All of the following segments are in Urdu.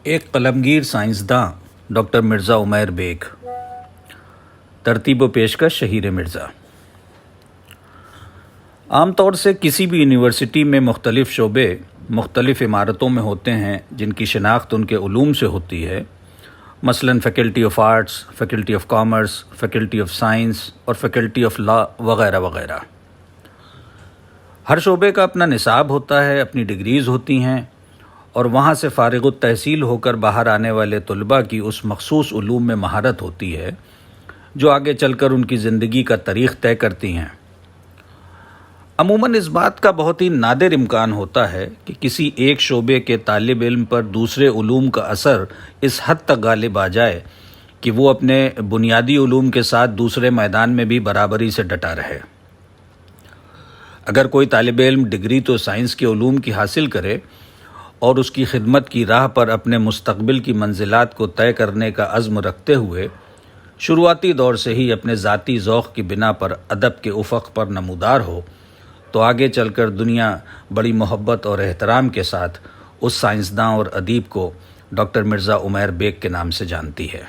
ایک قلمگیر سائنسداں ڈاکٹر مرزا عمیر بیگ۔ ترتیب و پیشکش شہیر مرزا۔ عام طور سے کسی بھی یونیورسٹی میں مختلف شعبے مختلف عمارتوں میں ہوتے ہیں جن کی شناخت ان کے علوم سے ہوتی ہے، مثلاً faculty of arts, faculty of commerce, faculty of science اور فیکلٹی آف لا وغیرہ وغیرہ۔ ہر شعبے کا اپنا نصاب ہوتا ہے، اپنی ڈگریز ہوتی ہیں، اور وہاں سے فارغ التحصیل ہو کر باہر آنے والے طلباء کی اس مخصوص علوم میں مہارت ہوتی ہے جو آگے چل کر ان کی زندگی کا تاریخ طے کرتی ہیں۔ عموماً اس بات کا بہت ہی نادر امکان ہوتا ہے کہ کسی ایک شعبے کے طالب علم پر دوسرے علوم کا اثر اس حد تک غالب آ جائے کہ وہ اپنے بنیادی علوم کے ساتھ دوسرے میدان میں بھی برابری سے ڈٹا رہے۔ اگر کوئی طالب علم ڈگری تو سائنس کے علوم کی حاصل کرے اور اس کی خدمت کی راہ پر اپنے مستقبل کی منزلات کو طے کرنے کا عزم رکھتے ہوئے شروعاتی دور سے ہی اپنے ذاتی ذوق کی بنا پر ادب کے افق پر نمودار ہو، تو آگے چل کر دنیا بڑی محبت اور احترام کے ساتھ اس سائنسداں اور ادیب کو ڈاکٹر مرزا عمیر بیگ کے نام سے جانتی ہے۔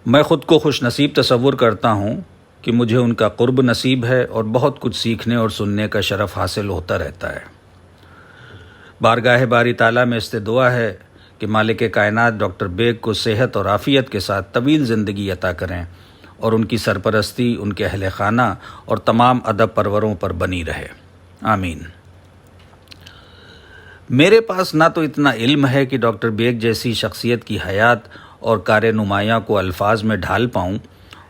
میں خود کو خوش نصیب تصور کرتا ہوں کہ مجھے ان کا قرب نصیب ہے اور بہت کچھ سیکھنے اور سننے کا شرف حاصل ہوتا رہتا ہے۔ بارگاہ باری تعالیٰ میں دعا ہے کہ مالک کائنات ڈاکٹر بیگ کو صحت اور عافیت کے ساتھ طویل زندگی عطا کریں اور ان کی سرپرستی ان کے اہل خانہ اور تمام ادب پروروں پر بنی رہے، آمین۔ میرے پاس نہ تو اتنا علم ہے کہ ڈاکٹر بیگ جیسی شخصیت کی حیات اور کار نمایاں کو الفاظ میں ڈھال پاؤں،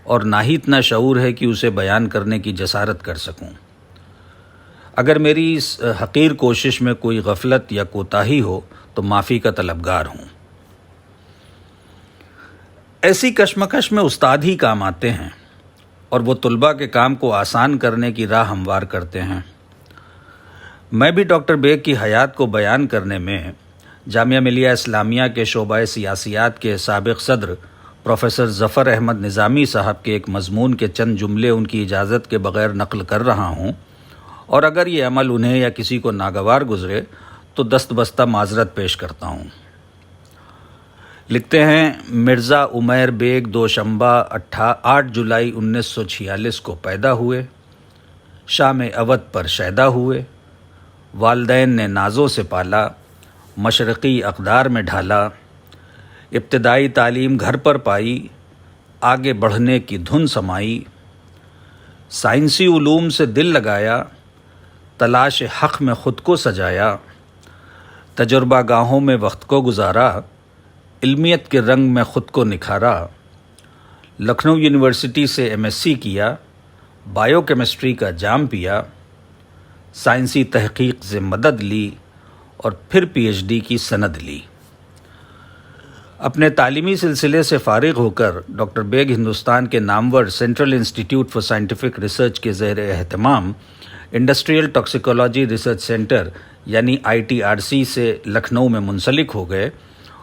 اور نہ ہی اتنا شعور ہے کہ اسے بیان کرنے کی جسارت کر سکوں۔ اگر میری اس حقیر کوشش میں کوئی غفلت یا کوتاہی ہو تو معافی کا طلبگار ہوں۔ ایسی کشمکش میں استاد ہی کام آتے ہیں اور وہ طلباء کے کام کو آسان کرنے کی راہ ہموار کرتے ہیں۔ میں بھی ڈاکٹر بیگ کی حیات کو بیان کرنے میں جامعہ ملیہ اسلامیہ کے شعبہ سیاسیات کے سابق صدر پروفیسر ظفر احمد نظامی صاحب کے ایک مضمون کے چند جملے ان کی اجازت کے بغیر نقل کر رہا ہوں، اور اگر یہ عمل انہیں یا کسی کو ناگوار گزرے تو دست بستہ معذرت پیش کرتا ہوں۔ لکھتے ہیں، مرزا عمیر بیگ دوشنبہ 8 جولائی 1946 کو پیدا ہوئے، شام اودھ پر شیدا ہوئے، والدین نے نازوں سے پالا، مشرقی اقدار میں ڈھالا، ابتدائی تعلیم گھر پر پائی، آگے بڑھنے کی دھن سمائی، سائنسی علوم سے دل لگایا، تلاش حق میں خود کو سجایا، تجربہ گاہوں میں وقت کو گزارا، علمیت کے رنگ میں خود کو نکھارا، لکھنؤ یونیورسٹی سے MSc کیا، بائیو کیمسٹری کا جام پیا، سائنسی تحقیق سے مدد لی اور پھر PhD کی سند لی۔ اپنے تعلیمی سلسلے سے فارغ ہو کر ڈاکٹر بیگ ہندوستان کے نامور central institute for scientific research کے زیر اہتمام انڈسٹریل ٹاکسیکولوجی ریسرچ سینٹر یعنی ITRC سے لکھنؤ میں منسلک ہو گئے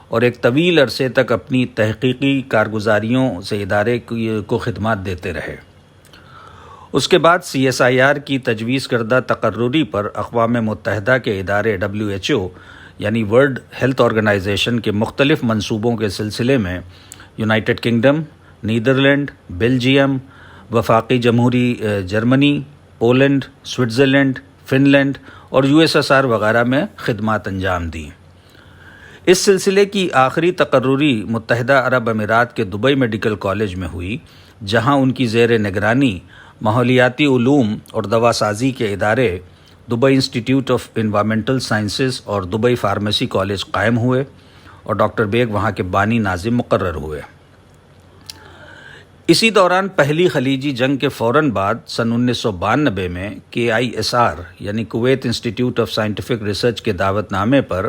اور ایک طویل عرصے تک اپنی تحقیقی کارگزاریوں سے ادارے کو خدمات دیتے رہے۔ اس کے بعد CSIR کی تجویز کردہ تقرری پر اقوام متحدہ کے ادارے WHO یعنی ورلڈ ہیلتھ آرگنائزیشن کے مختلف منصوبوں کے سلسلے میں یونائٹڈ کنگڈم، نیدرلینڈ، بیلجیم، وفاقی جمہوری Germany, Poland, Switzerland, Finland اور USSR وغیرہ میں خدمات انجام دیں۔ اس سلسلے کی آخری تقرری متحدہ عرب امارات کے دبئی میڈیکل کالج میں ہوئی، جہاں ان کی زیر نگرانی ماحولیاتی علوم اور دوا سازی کے ادارے Dubai institute of environmental sciences اور دبئی فارمیسی کالج قائم ہوئے اور ڈاکٹر بیگ وہاں کے بانی ناظم مقرر ہوئے۔ اسی دوران پہلی خلیجی جنگ کے فوراً بعد سن 1992 میں KISR یعنی Kuwait institute of scientific research کے دعوت نامے پر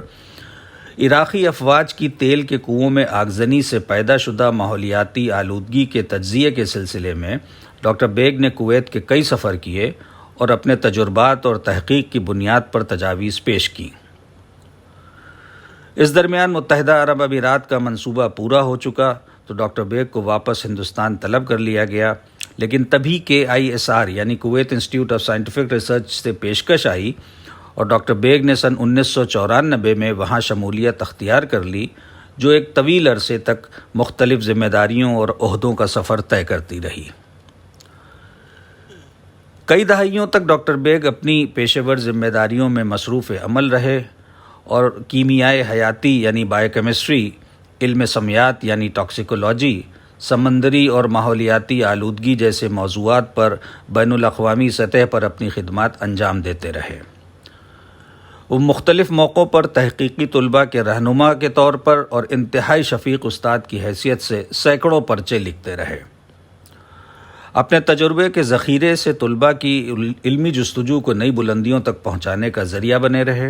عراقی افواج کی تیل کے کنوؤں میں آگزنی سے پیدا شدہ ماحولیاتی آلودگی کے تجزیے کے سلسلے میں ڈاکٹر بیگ نے کویت کے کئی سفر کیے اور اپنے تجربات اور تحقیق کی بنیاد پر تجاویز پیش کی۔ اس درمیان متحدہ عرب امارات کا منصوبہ پورا ہو چکا تو ڈاکٹر بیگ کو واپس ہندوستان طلب کر لیا گیا، لیکن تبھی KISR یعنی Kuwait institute of scientific research سے پیشکش آئی اور ڈاکٹر بیگ نے سن 1994 میں وہاں شمولیت اختیار کر لی، جو ایک طویل عرصے تک مختلف ذمہ داریوں اور عہدوں کا سفر طے کرتی رہی۔ کئی دہائیوں تک ڈاکٹر بیگ اپنی پیشہ ور ذمہ داریوں میں مصروف عمل رہے اور کیمیائے حیاتی یعنی بائیو کیمسٹری، علم سمیات یعنی ٹاکسیکولوجی، سمندری اور ماحولیاتی آلودگی جیسے موضوعات پر بین الاقوامی سطح پر اپنی خدمات انجام دیتے رہے۔ وہ مختلف موقعوں پر تحقیقی طلباء کے رہنما کے طور پر اور انتہائی شفیق استاد کی حیثیت سے سینکڑوں پرچے لکھتے رہے۔ اپنے تجربے کے ذخیرے سے طلباء کی علمی جستجو کو نئی بلندیوں تک پہنچانے کا ذریعہ بنے رہے۔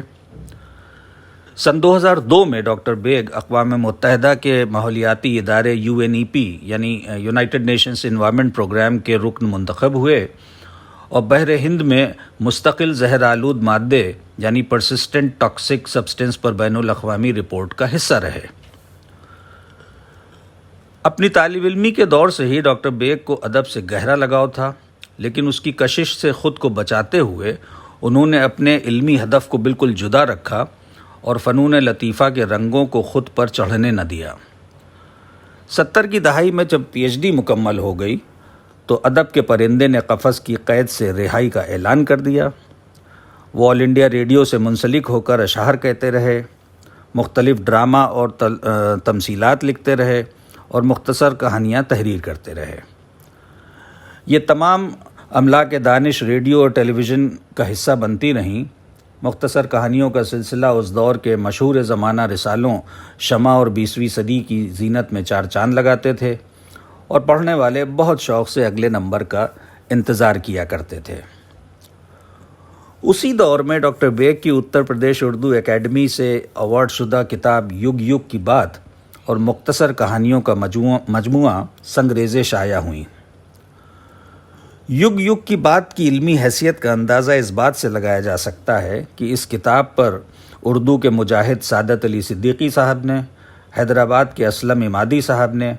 سن 2002 میں ڈاکٹر بیگ اقوام متحدہ کے ماحولیاتی ادارے UNEP یعنی یونائٹڈ نیشنز انوائرمنٹ پروگرام کے رکن منتخب ہوئے اور بحر ہند میں مستقل زہر آلود مادے یعنی پرسسٹنٹ ٹاکسک سبسٹنس پر بین الاقوامی رپورٹ کا حصہ رہے۔ اپنی طالب علمی کے دور سے ہی ڈاکٹر بیگ کو ادب سے گہرا لگاؤ تھا، لیکن اس کی کشش سے خود کو بچاتے ہوئے انہوں نے اپنے علمی ہدف کو بالکل جدا رکھا اور فنون لطیفہ کے رنگوں کو خود پر چڑھنے نہ دیا۔ 70 کی دہائی میں جب PhD مکمل ہو گئی تو ادب کے پرندے نے قفس کی قید سے رہائی کا اعلان کر دیا۔ وہ آل انڈیا ریڈیو سے منسلک ہو کر اشعار کہتے رہے، مختلف ڈرامہ اور تمثیلات لکھتے رہے اور مختصر کہانیاں تحریر کرتے رہے۔ یہ تمام املاک دانش ریڈیو اور ٹیلی ویژن کا حصہ بنتی رہیں۔ مختصر کہانیوں کا سلسلہ اس دور کے مشہور زمانہ رسالوں شمع اور 20ویں صدی کی زینت میں چار چاند لگاتے تھے اور پڑھنے والے بہت شوق سے اگلے نمبر کا انتظار کیا کرتے تھے۔ اسی دور میں ڈاکٹر بیگ کی اتر پردیش اردو اکیڈمی سے ایوارڈ شدہ کتاب یگ یگ کی بات اور مختصر کہانیوں کا مجموعہ سنگریزیں شائع ہوئیں۔ یگ یگ کی بات کی علمی حیثیت کا اندازہ اس بات سے لگایا جا سکتا ہے کہ اس کتاب پر اردو کے مجاہد سعادت علی صدیقی صاحب نے، حیدرآباد کے اسلم امادی صاحب نے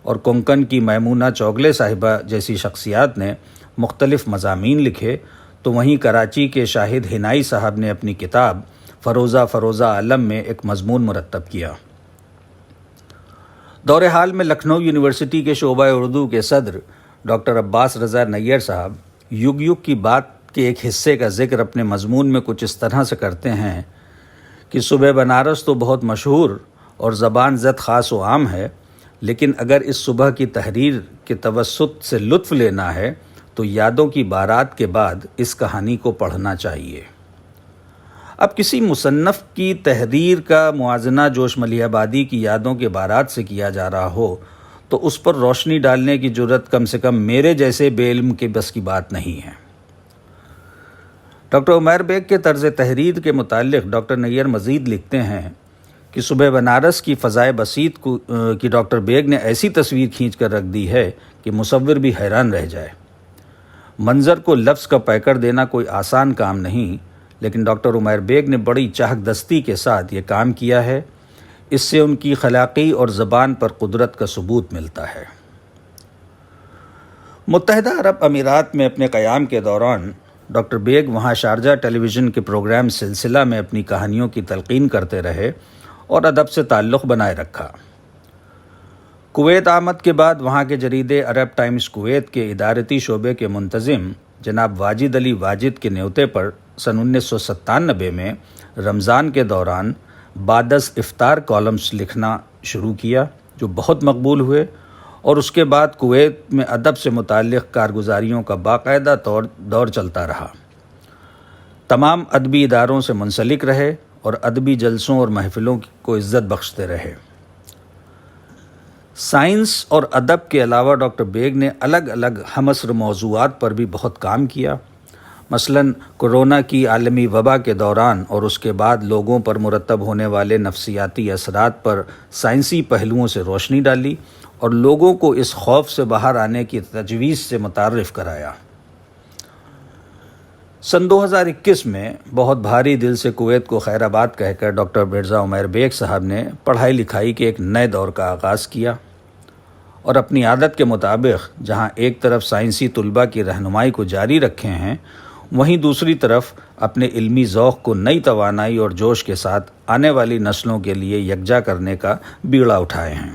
اور کنکن کی میمونہ چوگلے صاحبہ جیسی شخصیات نے مختلف مضامین لکھے، تو وہیں کراچی کے شاہد ہنائی صاحب نے اپنی کتاب فروزہ عالم میں ایک مضمون مرتب کیا۔ دور حال میں لکھنؤ یونیورسٹی کے شعبہ اردو کے صدر ڈاکٹر عباس رضا نیّر صاحب یگ یگ کی بات کے ایک حصے کا ذکر اپنے مضمون میں کچھ اس طرح سے کرتے ہیں کہ صبح بنارس تو بہت مشہور اور زبان زد خاص و عام ہے، لیکن اگر اس صبح کی تحریر کے توسط سے لطف لینا ہے تو یادوں کی بارات کے بعد اس کہانی کو پڑھنا چاہیے۔ اب کسی مصنف کی تحریر کا موازنہ جوش ملیح آبادی کی یادوں کے بارات سے کیا جا رہا ہو تو اس پر روشنی ڈالنے کی جرت کم سے کم میرے جیسے بے علم کے بس کی بات نہیں ہے۔ ڈاکٹر عمیر بیگ کے طرز تحریر کے متعلق ڈاکٹر نیّر مزید لکھتے ہیں کہ صبح بنارس کی فضائے بسیط کی ڈاکٹر بیگ نے ایسی تصویر کھینچ کر رکھ دی ہے کہ مصور بھی حیران رہ جائے۔ منظر کو لفظ کا پیکر دینا کوئی آسان کام نہیں، لیکن ڈاکٹر عمیر بیگ نے بڑی چاہک دستی کے ساتھ یہ کام کیا ہے۔ اس سے ان کی خلاقی اور زبان پر قدرت کا ثبوت ملتا ہے۔ متحدہ عرب امارات میں اپنے قیام کے دوران ڈاکٹر بیگ وہاں شارجہ ٹیلی ویژن کے پروگرام سلسلہ میں اپنی کہانیوں کی تلقین کرتے رہے اور ادب سے تعلق بنائے رکھا۔ کویت آمد کے بعد وہاں کے جریدے عرب ٹائمز کویت کے ادارتی شعبے کے منتظم جناب واجد علی واجد کے نیوتے پر سن 1997 میں رمضان کے دوران بعد از افطار کالمز لکھنا شروع کیا، جو بہت مقبول ہوئے اور اس کے بعد کویت میں ادب سے متعلق کارگزاریوں کا باقاعدہ دور چلتا رہا۔ تمام ادبی اداروں سے منسلک رہے اور ادبی جلسوں اور محفلوں کو عزت بخشتے رہے۔ سائنس اور ادب کے علاوہ ڈاکٹر بیگ نے الگ الگ ہم عصر موضوعات پر بھی بہت کام کیا۔ مثلاً کورونا کی عالمی وبا کے دوران اور اس کے بعد لوگوں پر مرتب ہونے والے نفسیاتی اثرات پر سائنسی پہلوؤں سے روشنی ڈالی اور لوگوں کو اس خوف سے باہر آنے کی تجویز سے متعارف کرایا۔ سن 2021 میں بہت بھاری دل سے کویت کو خیر آباد کہہ کر ڈاکٹر مرزا عمیر بیگ صاحب نے پڑھائی لکھائی کے ایک نئے دور کا آغاز کیا اور اپنی عادت کے مطابق جہاں ایک طرف سائنسی طلباء کی رہنمائی کو جاری رکھے ہیں، وہیں دوسری طرف اپنے علمی ذوق کو نئی توانائی اور جوش کے ساتھ آنے والی نسلوں کے لیے یکجا کرنے کا بیڑا اٹھائے ہیں۔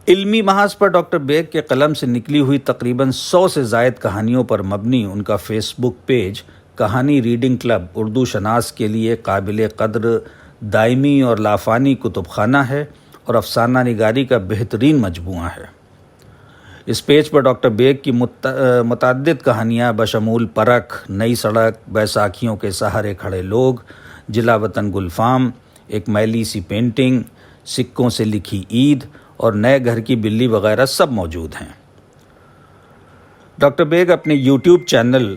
علمی محاذ پر ڈاکٹر بیگ کے قلم سے نکلی ہوئی تقریباً 100 سے زائد کہانیوں پر مبنی ان کا فیس بک پیج کہانی ریڈنگ کلب اردو شناس کے لیے قابل قدر دائمی اور لافانی کتب خانہ ہے اور افسانہ نگاری کا بہترین مجموعہ ہے۔ اس پیج پر ڈاکٹر بیگ کی متعدد کہانیاں بشمول پرکھ، نئی سڑک، بیساکھیوں کے سہارے کھڑے لوگ، جلا وطن گلفام، ایک میلی سی پینٹنگ، سکوں سے لکھی عید اور نئے گھر کی بلی وغیرہ سب موجود ہیں۔ ڈاکٹر بیگ اپنے یوٹیوب چینل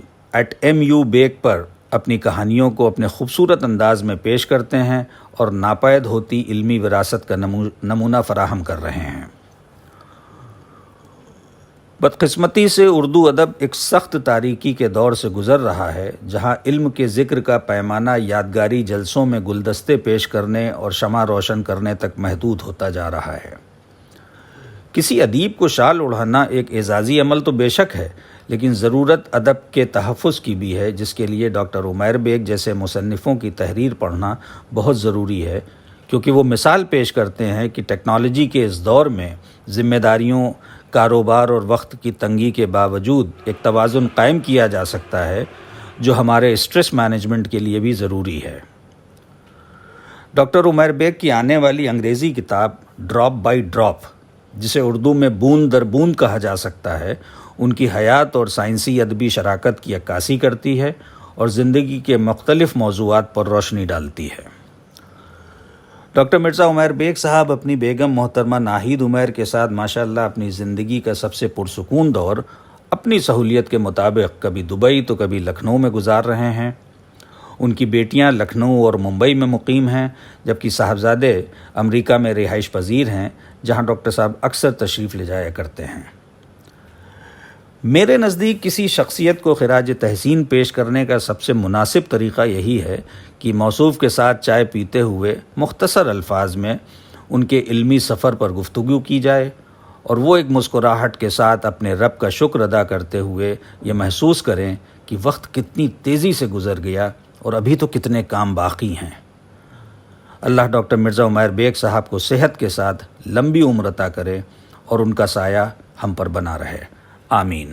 @MU_Beg پر اپنی کہانیوں کو اپنے خوبصورت انداز میں پیش کرتے ہیں اور ناپید ہوتی علمی وراثت کا نمونہ فراہم کر رہے ہیں۔ بدقسمتی سے اردو ادب ایک سخت تاریکی کے دور سے گزر رہا ہے، جہاں علم کے ذکر کا پیمانہ یادگاری جلسوں میں گلدستے پیش کرنے اور شمع روشن کرنے تک محدود ہوتا جا رہا ہے۔ کسی ادیب کو شال اڑھانا ایک اعزازی عمل تو بے شک ہے، لیکن ضرورت ادب کے تحفظ کی بھی ہے، جس کے لیے ڈاکٹر عمیر بیگ جیسے مصنفوں کی تحریر پڑھنا بہت ضروری ہے، کیونکہ وہ مثال پیش کرتے ہیں کہ ٹیکنالوجی کے اس دور میں ذمہ داریوں، کاروبار اور وقت کی تنگی کے باوجود ایک توازن قائم کیا جا سکتا ہے، جو ہمارے اسٹریس مینجمنٹ کے لیے بھی ضروری ہے۔ ڈاکٹر عمیر بیگ کی آنے والی انگریزی کتاب ڈراپ بائی ڈراپ، جسے اردو میں بوند در بوند کہا جا سکتا ہے، ان کی حیات اور سائنسی ادبی شراکت کی عکاسی کرتی ہے اور زندگی کے مختلف موضوعات پر روشنی ڈالتی ہے۔ ڈاکٹر مرزا عمیر بیگ صاحب اپنی بیگم محترمہ ناہید عمیر کے ساتھ ماشاءاللہ اپنی زندگی کا سب سے پرسکون دور اپنی سہولیت کے مطابق کبھی دبئی تو کبھی لکھنؤ میں گزار رہے ہیں۔ ان کی بیٹیاں لکھنؤ اور ممبئی میں مقیم ہیں، جبکہ صاحبزادے امریکہ میں رہائش پذیر ہیں، جہاں ڈاکٹر صاحب اکثر تشریف لے جایا کرتے ہیں۔ میرے نزدیک کسی شخصیت کو خراج تحسین پیش کرنے کا سب سے مناسب طریقہ یہی ہے کہ موصوف کے ساتھ چائے پیتے ہوئے مختصر الفاظ میں ان کے علمی سفر پر گفتگو کی جائے اور وہ ایک مسکراہٹ کے ساتھ اپنے رب کا شکر ادا کرتے ہوئے یہ محسوس کریں کہ وقت کتنی تیزی سے گزر گیا اور ابھی تو کتنے کام باقی ہیں۔ اللہ ڈاکٹر مرزا عمیر بیگ صاحب کو صحت کے ساتھ لمبی عمر عطا کرے اور ان کا سایہ ہم پر بنا رہے، آمین۔